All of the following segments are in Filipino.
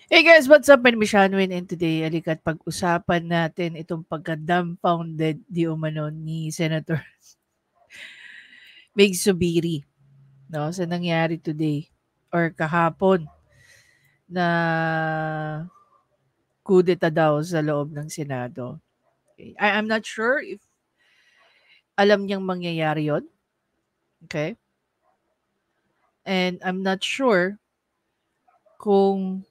Hey guys, what's up? My name is Shanwin and today, alika't pag-usapan natin itong pagka-dumbfounded di umano ni Senator Mig Zubiri, no? Sa nangyari today or kahapon na kudeta daw sa loob ng Senado. Okay. I'm not sure if alam niyang mangyayari yon. Okay? And I'm not sure kung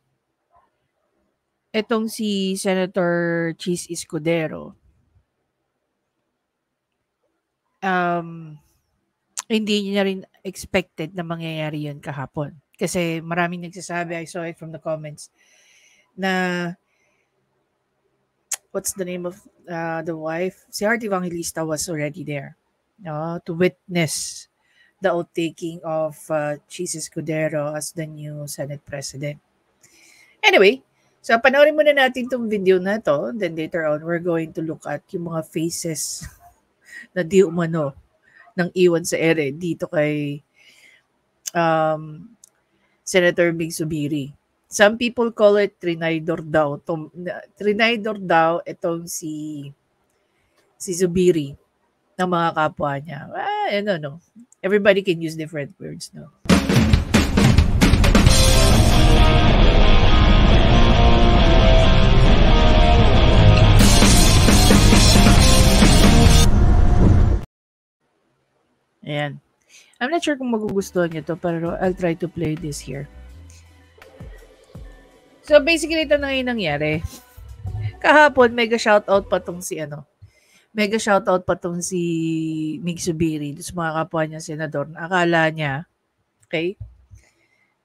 etong si Senator Cheese Escudero um, hindi niya rin expected na mangyayari yun kahapon. Kasi maraming nagsasabi, I saw it from the comments, na what's the name of the wife? Si Heart Evangelista was already there, no, to witness the oath-taking of Cheese Escudero as the new Senate President. Anyway, so panoorin muna natin itong video na to. Then later on, we're going to look at yung mga faces na di umano ng iwan sa ere dito kay Senator Mig Zubiri. Some people call it Trinidor daw. Trinidor daw itong si Zubiri ng mga kapwa niya. No. Everybody can use different words, no? Ayan. I'm not sure kung magugustuhan niyo to, pero I'll try to play this here. So basically, ito na yung nangyari. Kahapon, mega shoutout pa tong si Mig Zubiri sa mga kapwa niya senador na akala niya, okay,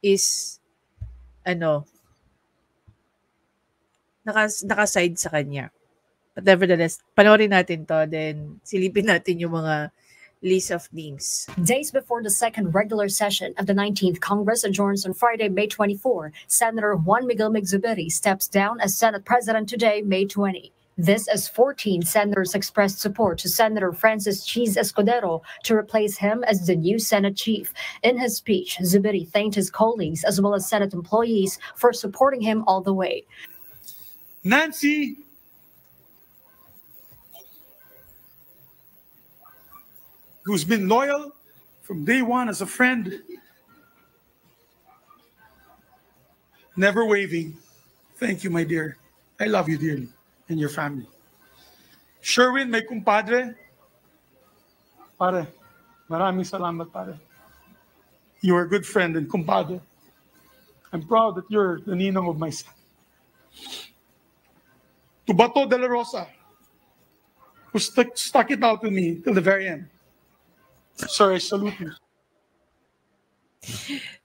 is nakaside sa kanya. But nevertheless, panoorin natin to, then silipin natin yung mga list of names. Days before the second regular session of the 19th Congress adjourns on Friday, May 24, Senator Juan Miguel Mig Zubiri steps down as Senate President today, May 20. This as 14 senators expressed support to Senator Francis Cheese Escudero to replace him as the new Senate chief. In his speech, Zubiri thanked his colleagues as well as Senate employees for supporting him all the way. Nancy, who's been loyal from day one as a friend, never waving. Thank you, my dear. I love you dearly and your family. Sherwin, my kumpadre. Pare, maraming salamat, pare. You are a good friend and kumpadre. I'm proud that you're the ninong of my son. To Bato de la Rosa, who stuck it out with me till the very end. Sir, I salute you.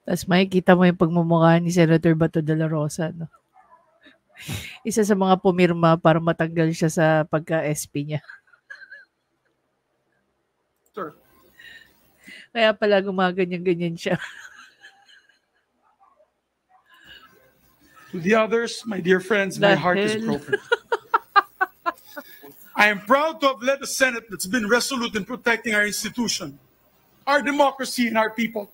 Tapos makikita mo yung pagmumukha ni Senator Bato de la Rosa, no? Isa sa mga pumirma para matanggal siya sa pagka-SP niya. Sir. Kaya pala gumaganyan-ganyan siya. To the others, my dear friends, my heart is broken. I am proud to have led a Senate that's been resolute in protecting our institution, our democracy, and our people.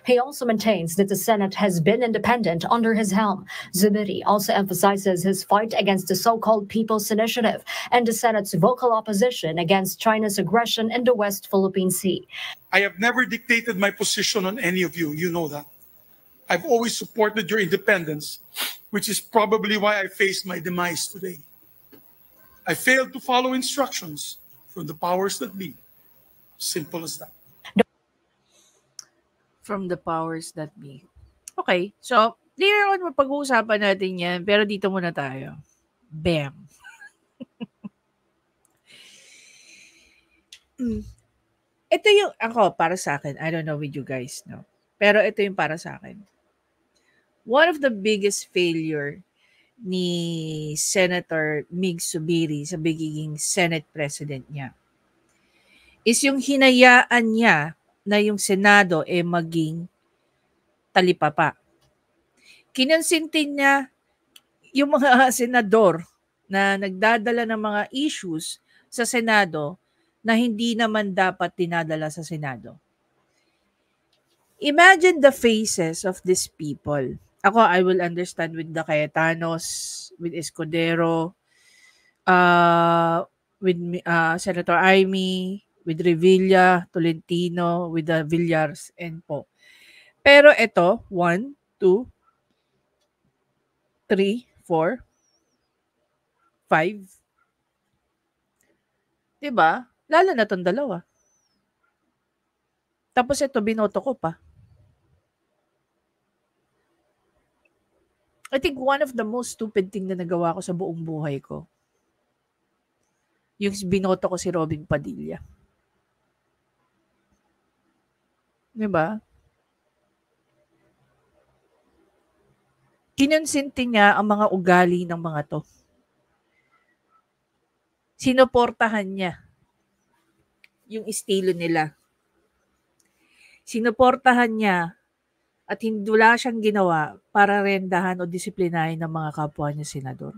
He also maintains that the Senate has been independent under his helm. Zubiri also emphasizes his fight against the so-called People's Initiative and the Senate's vocal opposition against China's aggression in the West Philippine Sea. I have never dictated my position on any of you. You know that. I've always supported your independence, which is probably why I faced my demise today. I failed to follow instructions from the powers that be. Simple as that. From the powers that be. Okay, so later on mapag-uusapan natin yan, pero dito muna tayo. Bam! Ito yung ako, para sa akin, I don't know with you guys, no? Pero ito yung para sa akin. One of the biggest failure ni Senator Mig Zubiri sa pagiging Senate President niya is yung hinayaan niya na yung Senado maging talipapa. Kinonsintin niya yung mga senador na nagdadala ng mga issues sa Senado na hindi naman dapat dinadala sa Senado. Imagine the faces of these people Ako, I will understand with the Cayetanos, with Escudero, with Senator Amy, with Revilla, Tolentino, with the Villars, and po. Pero ito, 1, 2, 3, 4, 5. Diba? Lalo na tong dalawa. Tapos ito, binoto ko pa. I think one of the most stupid thing na nagawa ko sa buong buhay ko, yung binoto ko si Robin Padilla. Diba? Kinonsinti niya ang mga ugali ng mga to. Sinuportahan niya yung estilo nila. Sinuportahan niya at wala siyang ginawa para rendahan o disiplinahin ng mga kapwa niya senador.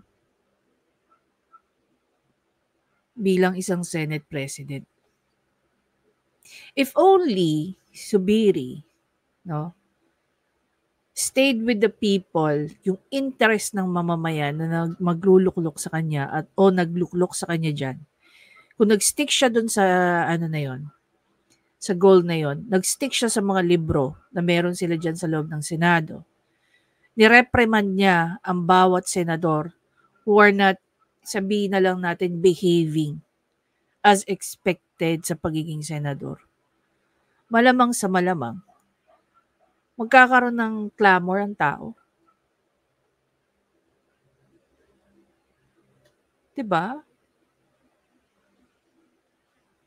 Bilang isang Senate President. If only Zubiri, no, stayed with the people, yung interest ng mamamayan na magluluklok sa kanya o nagluklok sa kanya dyan. Kung nag-stick siya dun sa sa goal na yon, nag-stick siya sa mga libro na meron sila dyan sa loob ng Senado. Nireprimand niya ang bawat senador who are not, sabihin na lang natin, behaving as expected sa pagiging senador. Malamang sa malamang, magkakaroon ng clamor ang tao. Diba?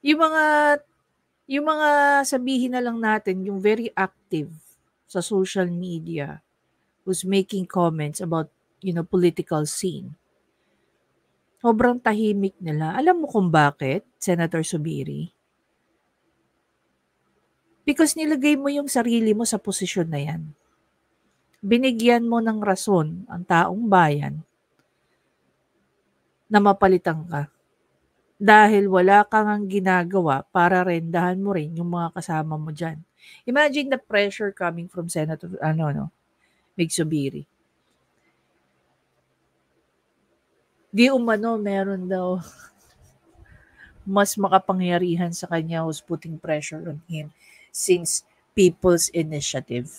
Yung mga sabihin na lang natin, yung very active sa social media, who's making comments about, political scene. Sobrang tahimik nila. Alam mo kung bakit, Senator Zubiri? Because nilagay mo yung sarili mo sa posisyon na yan. Binigyan mo ng rason ang taong bayan na mapalitan ka. Dahil wala kang ginagawa para rendahan mo rin yung mga kasama mo dyan. Imagine the pressure coming from Senator Mig Zubiri. Di umano meron daw mas makapangyarihan sa kanya who's putting pressure on him since People's Initiative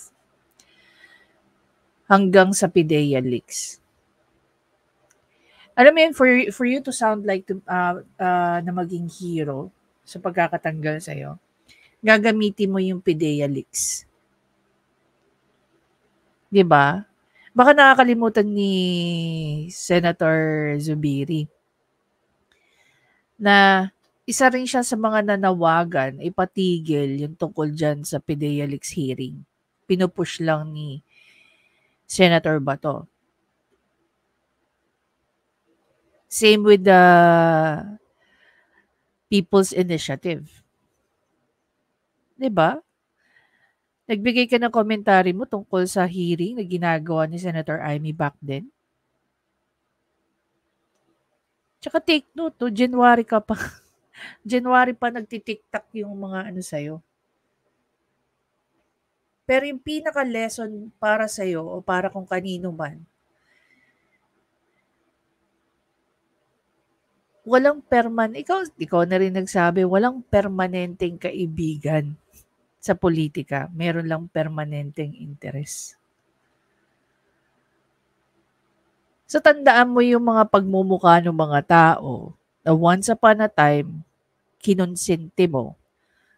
hanggang sa PIDEA leaks. Alam mo yun, for you to sound like na maging hero sa pagkakatanggal sa'yo, gagamitin mo yung PIDEA leaks. Diba? Baka nakakalimutan ni Senator Zubiri na isa rin siya sa mga nanawagan ipatigil yung tungkol dyan sa PIDEA leaks hearing. Pinupush lang ni Senator Bato. Same with the People's Initiative. Diba? Nagbigay ka ng komentary mo tungkol sa hearing na ginagawa ni Senator Amy back then. Tsaka take note, January ka pa. January pa nagtitiktak yung mga sa'yo. Pero yung pinaka-lesson para sa'yo o para kung kanino man, walang ikaw na rin nagsabi, walang permanenteng kaibigan sa politika. Meron lang permanenteng interes. So tandaan mo yung mga pagmumukha ng mga tao na once upon a time, kinonsente mo.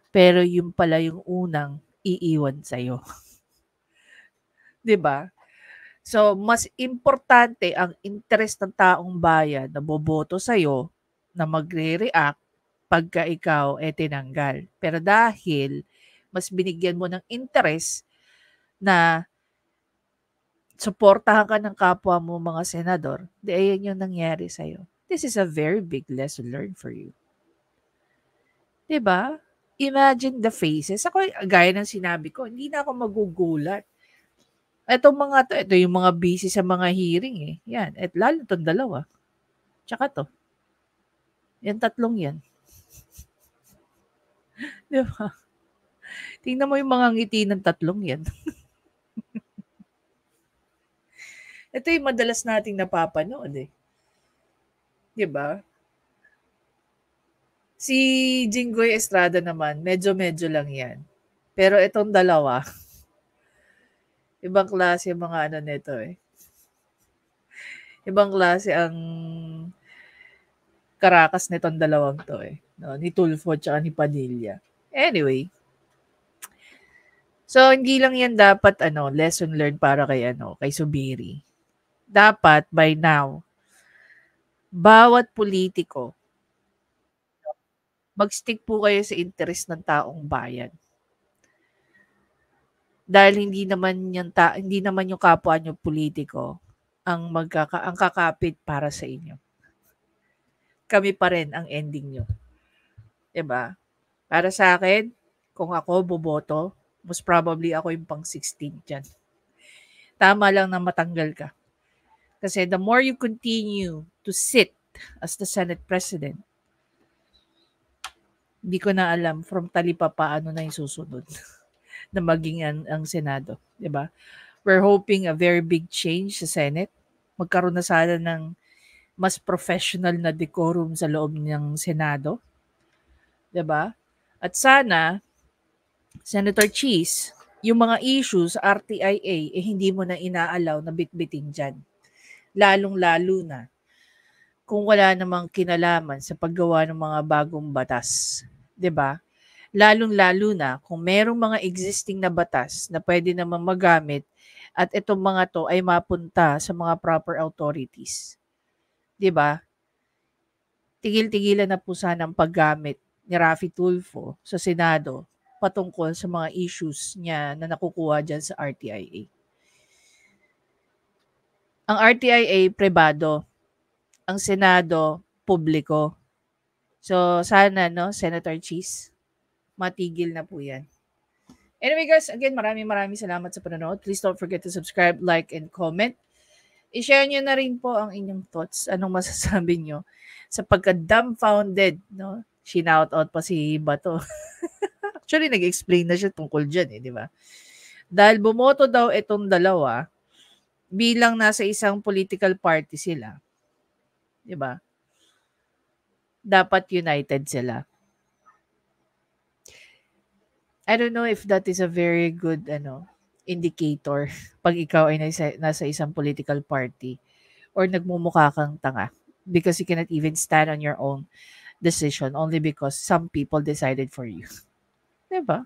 Pero yung pala yung unang iiwan sa'yo. Diba? So, mas importante ang interest ng taong bayan na boboto sa'yo na magre-react pagka ikaw tinanggal. Pero dahil mas binigyan mo ng interest na suportahan ka ng kapwa mo mga senador, di ayan yung nangyari sa'yo. This is a very big lesson learned for you. Diba? Imagine the faces. Ako, gaya ng sinabi ko, hindi na ako magugulat. Ito yung mga busy sa mga hearing Yan. At lalo itong dalawa. Tsaka to. Yan tatlong yan. Diba? Tingnan mo yung mga ngiti ng tatlong yan. Ito yung madalas nating napapanood eh. 'Di ba? Si Jinggoy Estrada naman, medyo-medyo lang yan. Pero itong dalawa, ibang klase yung mga ano nito eh. Ibang klase ang karakas nitong dalawang to eh. No, ni Tulfo at ni Padilla. Anyway, so hindi lang yan dapat lesson learned para kay Subiri. Dapat by now, bawat politiko, mag-stick po kayo sa interes ng taong bayan. Dahil hindi naman yung kapwa nyo politiko ang kakapit para sa inyo. Kami pa rin ang ending nyo. 'Di ba? Para sa akin, kung ako boboto, most probably ako yung pang 16 dyan. Tama lang na matanggal ka. Kasi the more you continue to sit as the Senate President, hindi ko na alam from talipapa ano na yung susunod na maging ang Senado. 'Di ba? We're hoping a very big change sa Senate. Magkaroon na sana ng mas professional na decorum sa loob ng Senado. 'Di ba? At sana, Senator Cheese, yung mga issues sa RTIA, hindi mo na inaalaw na bitbitin dyan. Lalong-lalo na kung wala namang kinalaman sa paggawa ng mga bagong batas. 'Di ba? Lalong-lalo na kung merong mga existing na batas na pwede naman magamit at itong mga to ay mapunta sa mga proper authorities. 'Di ba? Tigil-tigilan na po sana ang paggamit ni Raffy Tulfo sa Senado patungkol sa mga issues niya na nakukuha dyan sa RTIA. Ang RTIA, pribado. Ang Senado, publiko. So, sana, Senator Cheese, matigil na po yan. Anyway guys, again, maraming salamat sa panonood. Please don't forget to subscribe, like, and comment. I-share nyo na rin po ang inyong thoughts. Anong masasabi nyo sa pagka-dumbfounded, no? Shinout out pa si Bato. Actually, nag-explain na siya tungkol dyan, di ba? Dahil bumoto daw itong dalawa, bilang nasa isang political party sila, di ba? Dapat united sila. I don't know if that is a very good indicator pag ikaw ay nasa isang political party or nagmumukha kang tanga because you cannot even stand on your own decision only because some people decided for you. Diba?